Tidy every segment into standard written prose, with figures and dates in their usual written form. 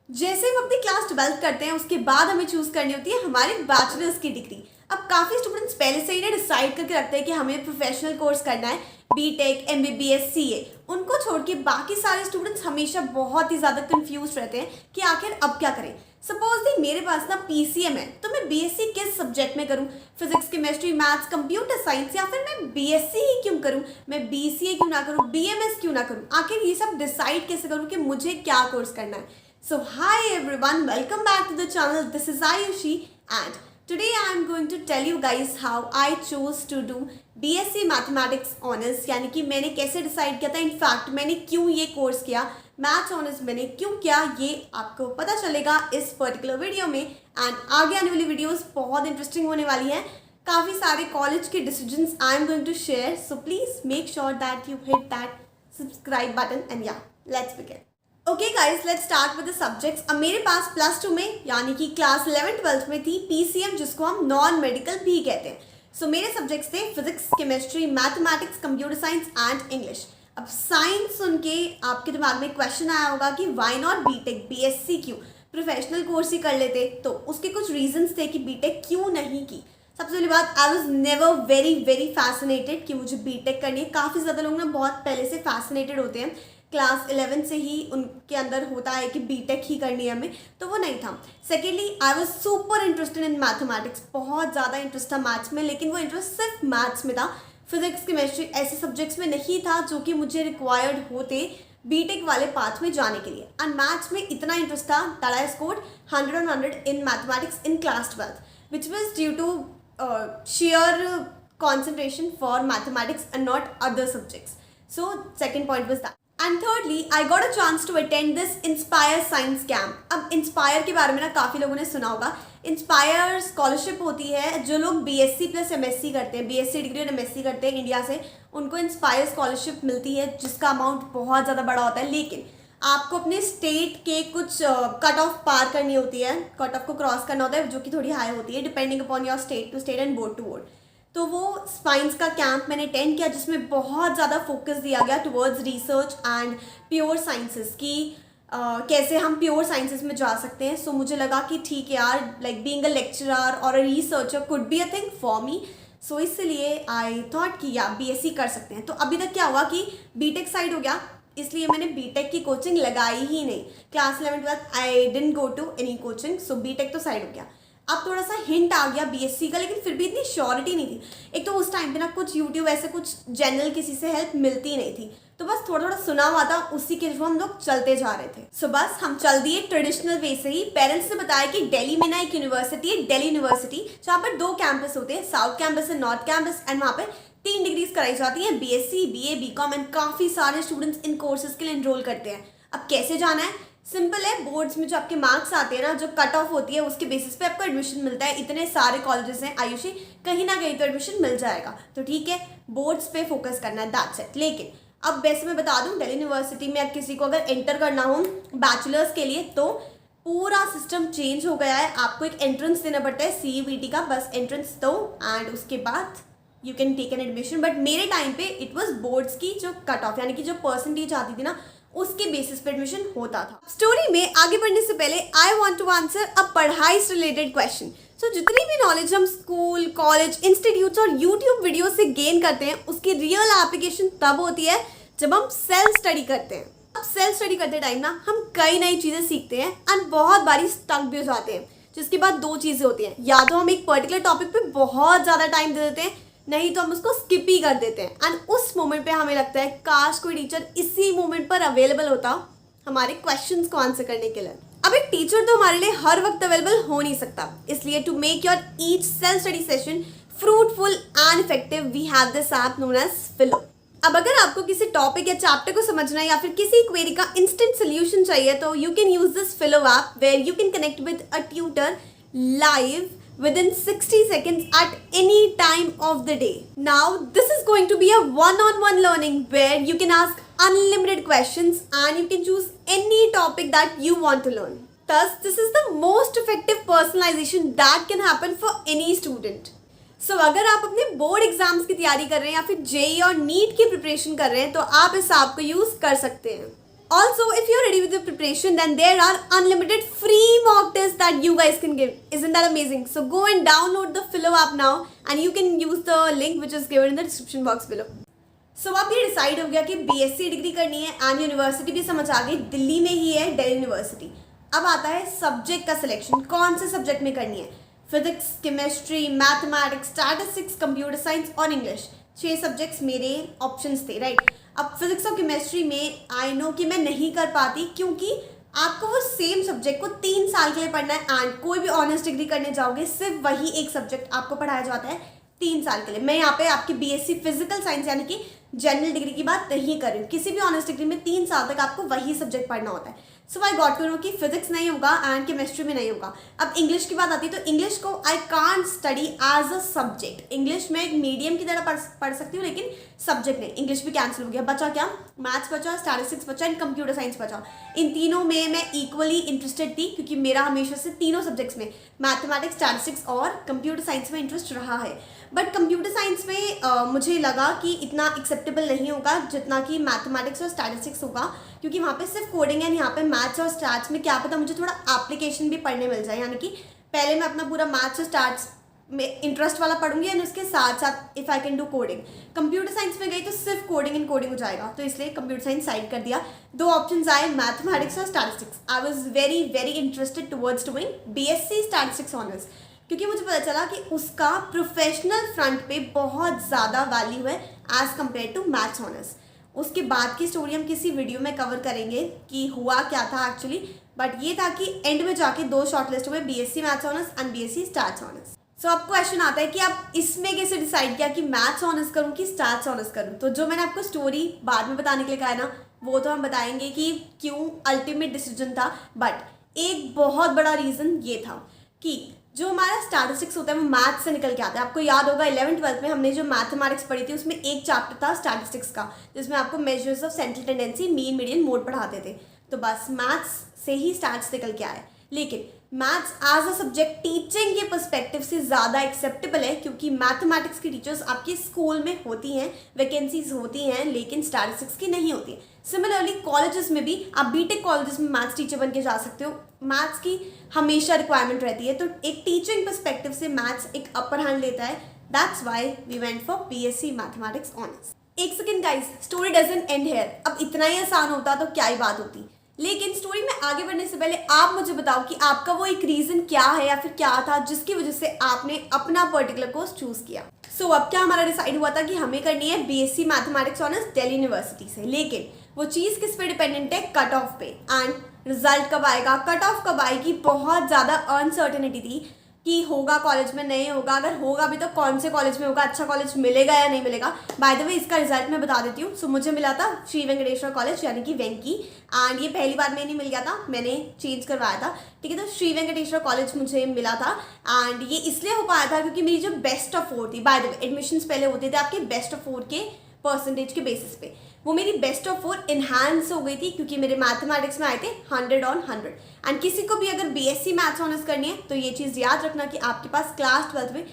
जैसे हम अपनी क्लास 12th करते हैं उसके बाद हमें चूज करनी होती है हमारी बैचलर्स की डिग्री। अब काफ़ी स्टूडेंट्स पहले से ही ना डिसाइड करके रखते हैं कि हमें प्रोफेशनल कोर्स करना है, बीटेक, एमबीबीएस, सीए। उनको छोड़ के बाकी सारे स्टूडेंट्स हमेशा बहुत ही ज़्यादा कंफ्यूज रहते हैं कि आखिर अब क्या करें। सपोज दी मेरे पास ना पीसीएम है तो मैं बीएससी किस सब्जेक्ट में करूं? Physics, chemistry, maths, computer science, या फिर मैं बीएससी ही क्यों करूं? मैं बीसीए क्यों ना करूं? बीएमएस क्यों ना करूं? आखिर ये सब डिसाइड कैसे करूं कि मुझे क्या कोर्स करना है? So hi everyone, welcome back to the channel. This is Ayushi and today I am going to tell you guys how I chose to do BSc Mathematics Honors, यानी कि मैंने कैसे डिसाइड किया था, इनफैक्ट मैंने क्यों ये कोर्स किया, मैथ्स ऑनर्स मैंने क्यों किया, ये आपको पता चलेगा इस पर्टिकुलर वीडियो में। एंड आगे आने वाली वीडियोस बहुत इंटरेस्टिंग होने वाली हैं, काफ़ी सारे कॉलेज के decisions I am going to share, so please make sure that you hit that subscribe button and या let's begin. Okay guys, let's start with the subjects. अब मेरे पास प्लस 2 में यानी कि क्लास 11th-12th में थी पीसीएम, जिसको हम नॉन मेडिकल भी कहते हैं। सो मेरे सब्जेक्ट्स थे physics, chemistry, mathematics, computer science and English. अब साइंस सुन के आपके दिमाग में क्वेश्चन आया होगा कि वाई नॉट बीटेक, बीएससी क्यों, प्रोफेशनल कोर्स ही कर लेते। तो उसके कुछ रीजंस थे कि बीटेक क्यों नहीं की। सबसे पहली बात, I was never very fascinated कि मुझे बीटेक करनी है। काफ़ी ज़्यादा लोग ना बहुत पहले से फैसिनेटेड होते हैं, क्लास 11 से ही उनके अंदर होता है कि बीटेक ही करनी है हमें, तो वो नहीं था। Secondly, I was super interested in mathematics, बहुत ज़्यादा इंटरेस्ट था मैथ्स में, लेकिन वो इंटरेस्ट सिर्फ मैथ्स में था। फिजिक्स, केमिस्ट्री ऐसे सब्जेक्ट्स में नहीं था जो कि मुझे रिक्वायर्ड होते बीटेक वाले पाथ में जाने के लिए। एंड मैथ्स में इतना इंटरेस्ट था that I scored 100 on 100 in mathematics in class 12th, which was due to sheer concentration for mathematics and not other subjects. So second point was that. And thirdly, I got a chance to attend this Inspire Science Camp. अब Inspire के बारे में ना काफ़ी लोगों ने सुना होगा। Inspire स्कॉलरशिप होती है, जो लोग BSc प्लस MSc करते हैं, BSc डिग्री और MSc करते हैं इंडिया से, उनको Inspire स्कॉलरशिप मिलती है, जिसका अमाउंट बहुत ज़्यादा बड़ा होता है। लेकिन आपको अपने स्टेट के कुछ कट ऑफ पार करनी होती है, कट ऑफ को क्रॉस करना होता है, जो कि थोड़ी हाई होती है depending upon your state to state and board to board. तो वो साइंस का कैंप मैंने अटेंड किया, जिसमें बहुत ज़्यादा फोकस दिया गया towards research and pure sciences की कैसे हम प्योर साइंसेस में जा सकते हैं। सो मुझे लगा कि ठीक है यार, लाइक बीइंग अ लेक्चरर और a researcher could be a thing for me. So इसलिए आई थॉट कि या बीएससी कर सकते हैं। तो अभी तक क्या हुआ कि बीटेक साइड हो गया, इसलिए मैंने बीटेक की कोचिंग लगाई ही नहीं। Class 11th-12th I didn't go to any coaching, so BTech तो साइड हो गया। अब थोड़ा सा हिंट आ गया बीएससी का, लेकिन फिर भी इतनी श्योरिटी नहीं थी। एक तो उस टाइम पे ना कुछ यूट्यूब ऐसे कुछ जनरल किसी से हेल्प मिलती नहीं थी, तो बस थोड़ा थोड़ा सुना हुआ था, उसी के थ्रू हम लोग चलते जा रहे थे। सो बस हम चल दिए ट्रेडिशनल वे से ही। पेरेंट्स ने बताया कि दिल्ली में ना एक यूनिवर्सिटी है, दिल्ली यूनिवर्सिटी, जहाँ पर 2 कैंपस होते हैं, south campus and north campus, and वहाँ पर 3 डिग्रीज कराई जाती हैं, बीएससी, बीए, बीकॉम, एंड काफ़ी सारे स्टूडेंट्स इन कोर्सेज के लिए एनरोल करते हैं। अब कैसे जाना है? सिंपल है, बोर्ड्स में जो आपके मार्क्स आते हैं ना, जो कट ऑफ होती है, उसके बेसिस पे आपको एडमिशन मिलता है। इतने सारे कॉलेजेस हैं आयुषी, कहीं ना कहीं तो एडमिशन मिल जाएगा। तो ठीक है, बोर्ड्स पे फोकस करना है, दैट्स इट। लेकिन अब वैसे मैं बता दूं, दिल्ली यूनिवर्सिटी में अब किसी को अगर एंटर करना हो बैचलर्स के लिए, तो पूरा सिस्टम चेंज हो गया है। आपको एक एंट्रेंस देना पड़ता है CUET का, बस एंट्रेंस दो एंड उसके बाद you can take an admission. But मेरे टाइम पे इट वॉज बोर्ड्स की जो कट ऑफ, यानी कि जो परसेंटेज आती थी ना, उसके बेसिस पे एडमिशन होता था। स्टोरी में आगे बढ़ने से पहले आई वांट टू आंसर अ पढ़ाई से रिलेटेड क्वेश्चन। सो जितनी भी नॉलेज हम स्कूल, कॉलेज, इंस्टीट्यूट्स और यूट्यूब वीडियो से गेन करते हैं, उसकी रियल एप्लीकेशन तब होती है जब हम सेल्फ स्टडी करते हैं। अब सेल्फ स्टडी करते टाइम ना हम कई नई चीज़ें सीखते हैं एंड बहुत बारी स्टक भी हो जाते हैं, जिसके बाद 2 चीज़ें होती हैं, या तो हम एक पर्टिकुलर टॉपिक पे बहुत ज़्यादा टाइम दे देते हैं, नहीं तो हम उसको स्किप ही कर देते हैं। एंड उस मोमेंट पे हमें लगता है काश कोई टीचर इसी मोमेंट पर अवेलेबल होता हमारे क्वेश्चंस को आंसर करने के लिए। अब एक टीचर तो हमारे लिए हर वक्त अवेलेबल हो नहीं सकता, इसलिए to make your each self study session fruitful and effective we have this app known as Filo. अब अगर आपको किसी टॉपिक या चैप्टर को समझना है या फिर किसी क्वेरी का इंस्टेंट सोल्यूशन चाहिए, तो you can use this Filo app where you can connect with a tutor live within 60 seconds at any time of the day. Now, this is going to be a one-on-one learning where you can ask unlimited questions and you can choose any topic that you want to learn. Thus, this is the most effective personalization that can happen for any student. So, अगर आप अपने board exams की तैयारी कर रहे हैं या फिर जेई और नीट की प्रिपरेशन कर रहे हैं, तो आप इस ऐप को यूज़ कर सकते हैं। Also, if you're ready with your preparation, then there are unlimited free mock tests that you guys can give. Isn't that amazing? So go and download the Philo app now, and you can use the link which is given in the description box below. So अब ये decide हो गया कि BSc degree करनी है and university भी समझ आ गई, दिल्ली में ही है, दिल्ली यूनिवर्सिटी। अब आता है सब्जेक्ट का सिलेक्शन, कौन से सब्जेक्ट में करनी है। Physics, chemistry, mathematics, statistics, computer science और इंग्लिश, 6 सब्जेक्ट्स मेरे ऑप्शंस थे, राइट। अब फिजिक्स और केमिस्ट्री में आई नो कि मैं नहीं कर पाती, क्योंकि आपको वो सेम सब्जेक्ट को 3 साल के लिए पढ़ना है एंड कोई भी ऑनर्स डिग्री करने जाओगे सिर्फ वही एक सब्जेक्ट आपको पढ़ाया जाता है 3 साल के लिए। मैं यहाँ पे आपकी BSc फिजिकल साइंस यानी कि जनरल डिग्री की बात नहीं कर रही हूँ। किसी भी ऑनर्स डिग्री में 3 साल तक आपको वही सब्जेक्ट पढ़ना होता है। सो आई गॉट टू नो कि फिजिक्स नहीं होगा एंड केमिस्ट्री में नहीं होगा। अब इंग्लिश की बात आती है, तो इंग्लिश को I can't study as a subject. English में एक मीडियम की तरह पढ़ सकती हूँ, लेकिन सब्जेक्ट नहीं। इंग्लिश भी कैंसिल हो गया, बचा क्या, मैथ्स बचा, स्टैटिस्टिक्स बचा एंड कंप्यूटर साइंस बचा। इन तीनों में मैं इक्वली इंटरेस्टेड थी, क्योंकि मेरा हमेशा से तीनों सब्जेक्ट्स में मैथमेटिक्स, स्टैटिस्टिक्स और कंप्यूटर साइंस में इंटरेस्ट रहा है। बट कंप्यूटर साइंस में मुझे लगा कि इतना एक्सेप्टेबल नहीं होगा जितना कि मैथमेटिक्स और स्टैटिस्टिक्स होगा, क्योंकि वहाँ पे सिर्फ कोडिंग है। यहाँ पे मैथ्स और स्टैट्स में क्या पता मुझे थोड़ा एप्लीकेशन भी पढ़ने मिल जाए, यानी कि पहले मैं अपना पूरा मैथ्स और स्टैट्स में इंटरेस्ट वाला पढ़ूंगी एंड उसके साथ साथ if I can do coding. Computer science में गई तो सिर्फ कोडिंग एंड कोडिंग हो जाएगा, तो इसलिए कंप्यूटर साइंस साइड कर दिया। 2 ऑप्शंस आए, मैथमेटिक्स और statistics. I was very very interested towards doing BSc statistics honours, क्योंकि मुझे पता चला कि उसका प्रोफेशनल फ्रंट पे बहुत ज़्यादा वैल्यू है as compare to maths honours. उसके बाद की स्टोरी हम किसी वीडियो में कवर करेंगे कि हुआ क्या था एक्चुअली। बट ये था कि एंड में जाके 2 शॉर्टलिस्ट हुए, BSc maths honours and BSc stats honours. So अब क्वेश्चन आता है कि आप इसमें कैसे डिसाइड किया कि मैथ्स ऑनर्स करूँ कि स्टैट्स ऑनर्स करूँ। तो जो मैंने आपको स्टोरी बाद में बताने के लिए कहा है ना, वो तो हम बताएंगे कि क्यों अल्टीमेट डिसीजन था। बट एक बहुत बड़ा रीज़न ये था कि जो हमारा स्टैटिस्टिक्स होता है वो मैथ्स से निकल के आता है। आपको याद होगा 11th-12th में हमने जो मैथमेटिक्स पढ़ी थी, उसमें एक चैप्टर था स्टैटिस्टिक्स का, जिसमें आपको measures of central tendency, mean, median, mode पढ़ाते थे। तो बस मैथ्स से ही स्टैट्स निकल के आए। लेकिन maths as a subject teaching के पर्सपेक्टिव से ज़्यादा एक्सेप्टेबल है, क्योंकि मैथमेटिक्स की टीचर्स आपके स्कूल में होती हैं, वैकेंसीज होती हैं, लेकिन स्टैटिस्टिक्स की नहीं होती है। सिमिलरली कॉलेजेस में भी आप बीटेक कॉलेजेस में मैथ्स टीचर बन के जा सकते हो। मैथ्स की हमेशा रिक्वायरमेंट रहती है, तो एक टीचिंग पर्सपेक्टिव से मैथ्स एक अपर हैंड लेता है। That's why we went for BSc mathematics honours. एक second guys, story doesn't end here. अब इतना ही आसान होता तो क्या ही बात होती, लेकिन स्टोरी में आगे बढ़ने से पहले आप मुझे बताओ कि आपका वो एक रीज़न क्या है या फिर क्या था जिसकी वजह से आपने अपना पर्टिकुलर कोर्स चूज़ किया। सो अब क्या हमारा डिसाइड हुआ था कि हमें करनी है BSc mathematics honours Delhi university से, लेकिन वो चीज़ किस पे डिपेंडेंट है, कट ऑफ पे। एंड रिजल्ट कब आएगा, कट ऑफ कब आएगी, बहुत ज़्यादा अनसर्टेनिटी थी कि होगा कॉलेज में, नहीं होगा, अगर होगा भी तो कौन से कॉलेज में होगा, अच्छा कॉलेज मिलेगा या नहीं मिलेगा। बाय द वे इसका रिजल्ट मैं बता देती हूँ। सो मुझे मिला था श्री वेंकटेश्वर कॉलेज यानी कि वेंकी, एंड ये पहली बार में नहीं मिल गया था, मैंने चेंज करवाया था, ठीक है। तो श्री वेंकटेश्वर कॉलेज मुझे मिला था एंड ये इसलिए हो पाया था क्योंकि मेरी जो बेस्ट ऑफ 4 थी, बाय द वे एडमिशन्स पहले होते थे आपके बेस्ट ऑफ 4 के परसेंटेज के बेसिस पे, वो मेरी बेस्ट ऑफ 4 इन्हांस हो गई थी क्योंकि मेरे मैथमेटिक्स में आए थे 100 on 100। एंड किसी को भी अगर BSc मैथ्स ऑनर्स करनी है तो ये चीज़ याद रखना कि आपके पास क्लास 12th में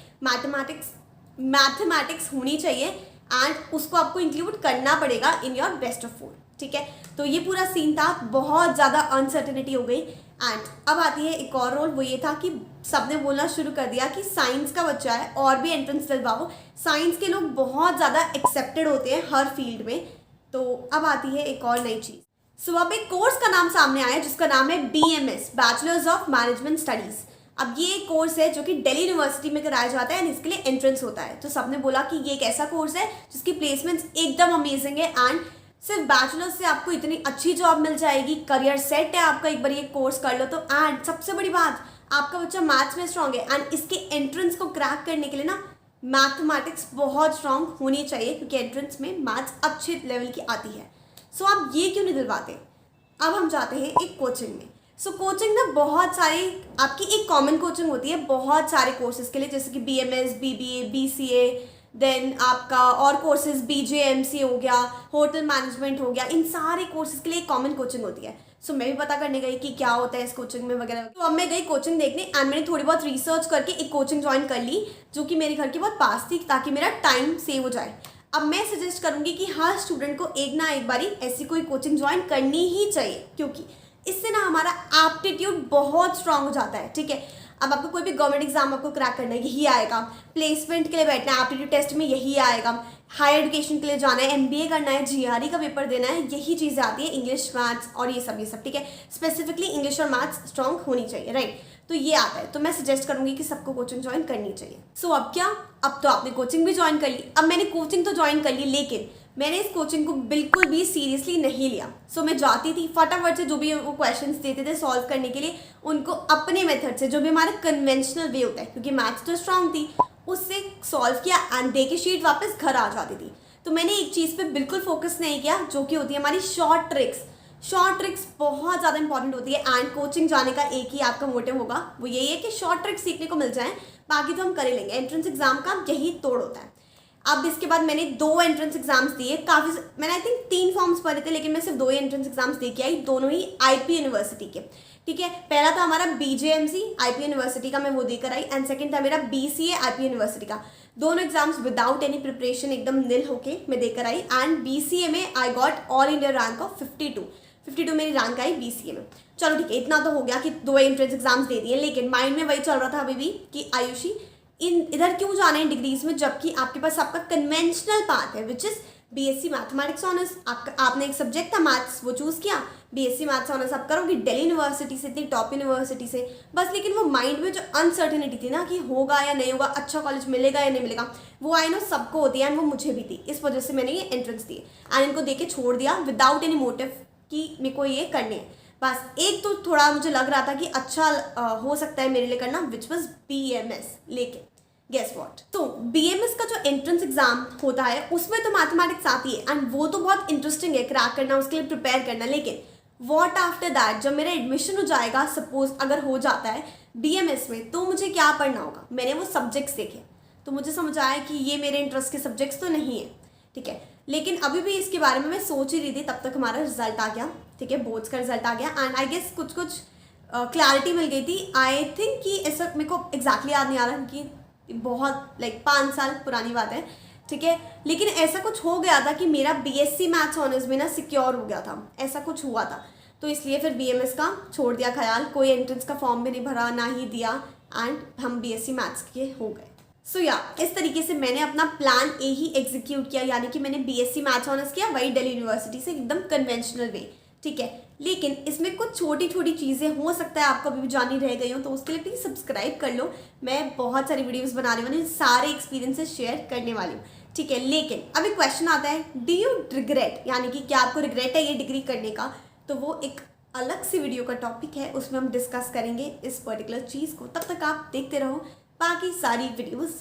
मैथमेटिक्स होनी चाहिए एंड उसको आपको इंक्लूड करना पड़ेगा इन योर बेस्ट ऑफ 4, ठीक है। तो ये पूरा सीन था, बहुत ज़्यादा अनसर्टेनिटी हो गई। एंड अब आती है एक और रोल, वो ये था कि सबने बोलना शुरू कर दिया कि साइंस का बच्चा है और भी एंट्रेंस दिलवाओ, साइंस के लोग बहुत ज़्यादा एक्सेप्टेड होते हैं हर फील्ड में। तो अब आती है एक और नई चीज़। सो अब एक कोर्स का नाम सामने आया जिसका नाम है BMS, bachelors of management studies. अब ये एक कोर्स है जो कि दिल्ली यूनिवर्सिटी में कराया जाता है एंड इसके लिए एंट्रेंस होता है। तो सबने बोला कि ये एक ऐसा कोर्स है जिसकी प्लेसमेंट्स एकदम अमेजिंग है एंड सिर्फ बैचलर्स से आपको इतनी अच्छी जॉब मिल जाएगी, करियर सेट है आपका, एक बार ये कोर्स कर लो तो। एंड सबसे बड़ी बात, आपका बच्चा मैथ्स में स्ट्रांग है एंड इसके एंट्रेंस को क्रैक करने के लिए ना मैथमेटिक्स बहुत स्ट्रांग होनी चाहिए, क्योंकि एंट्रेंस में मैथ्स अच्छे लेवल की आती है। सो आप ये क्यों नहीं दिलवाते। अब हम जाते हैं एक कोचिंग में। सो कोचिंग ना बहुत सारी, आपकी एक कॉमन कोचिंग होती है बहुत सारे कोर्सेज के लिए, जैसे कि BMS, BBA, BCA, देन आपका और कोर्सेज BJMC हो गया, होटल मैनेजमेंट हो गया, इन सारे कोर्सेज के लिए एक कॉमन कोचिंग होती है। सो मैं भी पता करने गई कि क्या होता है इस कोचिंग में वगैरह। तो अब मैं गई कोचिंग देखने एंड मैंने थोड़ी बहुत रिसर्च करके एक कोचिंग ज्वाइन कर ली जो कि मेरे घर के बहुत पास थी, ताकि मेरा टाइम सेव हो जाए। अब मैं सजेस्ट करूंगी कि हर स्टूडेंट को एक ना एक बारी ऐसी कोई कोचिंग ज्वाइन करनी ही चाहिए, क्योंकि इससे ना हमारा एप्टीट्यूड बहुत स्ट्रांग हो जाता है। ठीक है, अब आपको कोई भी गवर्नमेंट एग्जाम आपको क्रैक करना है, यही आएगा। प्लेसमेंट के लिए बैठना है, एप्टीट्यूड टेस्ट में यही आएगा। हायर एजुकेशन के लिए जाना है, एमबीए करना है, जीआरई का पेपर देना है, यही चीज़ें आती है, इंग्लिश मैथ्स और ये सब। ठीक है, स्पेसिफिकली इंग्लिश और मैथ्स स्ट्रांग होनी चाहिए, राइट। तो ये आता है, तो मैं सजेस्ट करूंगी कि सबको कोचिंग ज्वाइन करनी चाहिए। सो अब क्या, अब तो आपने कोचिंग भी ज्वाइन कर ली। अब मैंने कोचिंग तो ज्वाइन कर ली, लेकिन मैंने इस कोचिंग को बिल्कुल भी सीरियसली नहीं लिया। सो मैं जाती थी फटाफट से, जो भी वो क्वेश्चंस देते थे सॉल्व करने के लिए, उनको अपने मेथड से, जो भी हमारा कन्वेंशनल वे होता है, क्योंकि मैथ्स तो स्ट्रांग थी, उससे सॉल्व किया एंड दे के शीट वापस घर आ जाती थी। तो मैंने एक चीज़ पे बिल्कुल फोकस नहीं किया, जो कि होती है हमारी शॉर्ट ट्रिक्स। शॉर्ट ट्रिक्स बहुत ज़्यादा इंपॉर्टेंट होती है, एंड कोचिंग जाने का एक ही आपका मोटिव होगा, वो यही है कि शॉर्ट ट्रिक्स सीखने को मिल जाए, बाकी तो हम कर ही लेंगे। एंट्रेंस एग्जाम का यही तोड़ होता है। अब इसके बाद मैंने 2 एंट्रेंस एग्जाम्स दिए, काफ़ी, मैंने आई थिंक 3 फॉर्म्स भरे थे, लेकिन मैं सिर्फ 2 ही एंट्रेंस एग्जाम्स दे के आई, दोनों ही आईपी यूनिवर्सिटी के। ठीक है, पहला था हमारा बीजेएमसी आईपी यूनिवर्सिटी का, मैं वो देकर आई, एंड सेकंड था मेरा बीसीए आईपी यूनिवर्सिटी का। दोनों एग्जाम्स विदाउट एनी प्रिपरेशन एकदम निल होके मैं देकर आई, एंड बीसीए में I got all India rank of 52 मेरी रैंक आई बीसीए में। चलो ठीक है, इतना तो हो गया कि 2 एंट्रेंस एग्जाम्स दे दिए, लेकिन माइंड में वही चल रहा था अभी भी कि आयुषी इधर क्यों जाना है डिग्रीज में, जबकि आपके पास आपका कन्वेंशनल पाथ है, which is BSc mathematics honours. आपने एक सब्जेक्ट था मैथ्स, वो चूज़ किया, बीएससी मैथ्स ऑनर्स आप करोगे दिल्ली यूनिवर्सिटी से, इतनी टॉप यूनिवर्सिटी से, बस। लेकिन वो माइंड में जो अनसर्टेनिटी थी ना कि होगा या नहीं होगा, अच्छा कॉलेज मिलेगा या नहीं मिलेगा, वो आई नो सबको होती है, एंड वो मुझे भी थी। इस वजह से मैंने ये एंट्रेंस दी एंड इनको दे के छोड़ दिया विदाउट एनी मोटिव कि मेरे को ये करने हैं। बस एक तो थोड़ा मुझे लग रहा था कि अच्छा हो सकता है मेरे लिए करना, विच वॉज बीएमएस, लेकिन गेस व्हाट, तो बीएमएस का जो एंट्रेंस एग्जाम होता है उसमें तो मैथमेटिक्स आती है, एंड वो तो बहुत इंटरेस्टिंग है क्रैक करना, उसके लिए प्रिपेयर करना। लेकिन व्हाट आफ्टर दैट, जब मेरा एडमिशन हो जाएगा, सपोज अगर हो जाता है बीएमएस में, तो मुझे क्या पढ़ना होगा। मैंने वो सब्जेक्ट्स देखे, तो मुझे समझ आया कि ये मेरे इंटरेस्ट के सब्जेक्ट्स तो नहीं है। ठीक है, लेकिन अभी भी इसके बारे में मैं सोच ही रही थी, तब तक हमारा रिजल्ट आ गया। ठीक है, बोर्ड्स का रिजल्ट आ गया, एंड आई गेस कुछ क्लैरिटी मिल गई थी। आई थिंक कि ऐसा मेरे को एग्जैक्टली याद नहीं आ रहा कि बहुत 5 साल पुरानी बात है। ठीक है, लेकिन ऐसा कुछ हो गया था कि मेरा बीएससी मैथ्स ऑनर्स में ना सिक्योर हो गया था, ऐसा कुछ हुआ था। तो इसलिए फिर बीएमएस का छोड़ दिया ख्याल, कोई एंट्रेंस का फॉर्म भी नहीं भरा, ना ही दिया, एंड हम बीएससी मैथ्स के हो गए। सो इस तरीके से मैंने अपना प्लान ए ही एग्जीक्यूट किया, यानी कि मैंने बीएससी मैथ्स ऑनर्स किया वही दिल्ली यूनिवर्सिटी से, एकदम कन्वेंशनल वे। ठीक है, लेकिन इसमें कुछ छोटी छोटी चीज़ें हो सकता है आपको अभी भी जानी रह गई हो, तो उसके लिए प्लीज़ सब्सक्राइब कर लो। मैं बहुत सारी वीडियोस बनाने वाली हूँ, सारे एक्सपीरियंसेस शेयर करने वाली हूँ। ठीक है, लेकिन अभी क्वेश्चन आता है, डू यू रिग्रेट, यानी कि क्या आपको रिग्रेट है ये डिग्री करने का, तो वो एक अलग सी वीडियो का टॉपिक है, उसमें हम डिस्कस करेंगे इस पर्टिकुलर चीज़ को। तब तक आप देखते रहो बाकी सारी videos.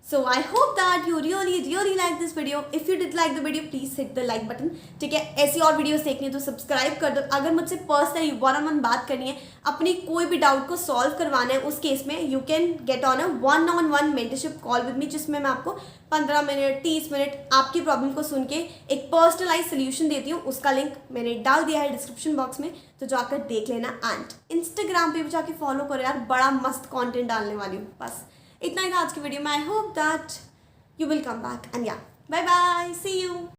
So I hope that you really like this video. If you did like the video, please hit the like button. ठीक है, ऐसी और वीडियोस देखनी है तो सब्सक्राइब कर दो। अगर मुझसे पर्सनली 1-on-1 बात करनी है, अपनी कोई भी डाउट को सॉल्व करवाना है, उस केस में you can get on a 1-on-1 mentorship call with me, जिसमें मैं आपको 15 मिनट 30 मिनट आपकी प्रॉब्लम को सुन के एक पर्सनलाइज सोल्यूशन देती हूँ। उसका लिंक मैंने डाल दिया है डिस्क्रिप्शन बॉक्स में, तो जाकर देख लेना। एंड इंस्टाग्राम पे भी जाके फॉलो करो यार, बड़ा मस्त कॉन्टेंट डालने वाली हूँ। बस इतना ही था आज की वीडियो में। I hope that you will come back, and या बाय बाय, सी यू।